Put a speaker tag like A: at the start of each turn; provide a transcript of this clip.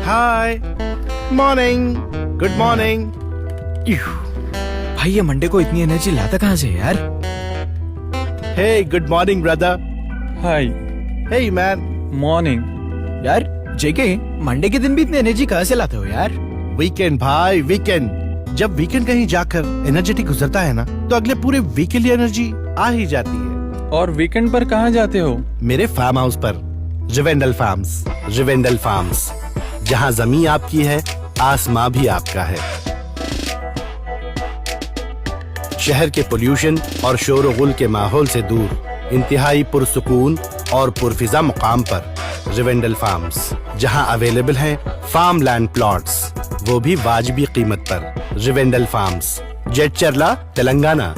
A: Hi morning, good morning.
B: भाई ये Monday को इतनी एनर्जी लाता कहाँ से यार?
A: हे गुड मॉर्निंग ब्रदर।
C: हाय
A: हे मैन।
C: मॉर्निंग।
B: यार जेके, मंडे के दिन भी इतनी एनर्जी कहाँ से लाते हो यार?
A: वीकेंड भाई, वीकेंड। जब वीकेंड कहीं जाकर एनर्जेटिक गुजरता है ना, तो अगले पूरे वीक के लिए एनर्जी आ ही जाती है।
C: और वीकेंड पर कहाँ जाते हो?
A: मेरे फार्म हाउस पर, रिवेंडल फार्म्स। रिवेंडल फार्म्स, जहाँ जमीन आपकी है, आसमां भी आपका है। शहर के पोल्यूशन और शोर-ओ-गुल के माहौल से दूर, इंतहाई पुरसुकून और पुरफिजा मुकाम पर रिवेंडल फार्म्स, जहां अवेलेबल हैं फार्म लैंड प्लॉट्स, वो भी वाजिबी कीमत पर। रिवेंडल फार्म्स, जेट चरला, तेलंगाना।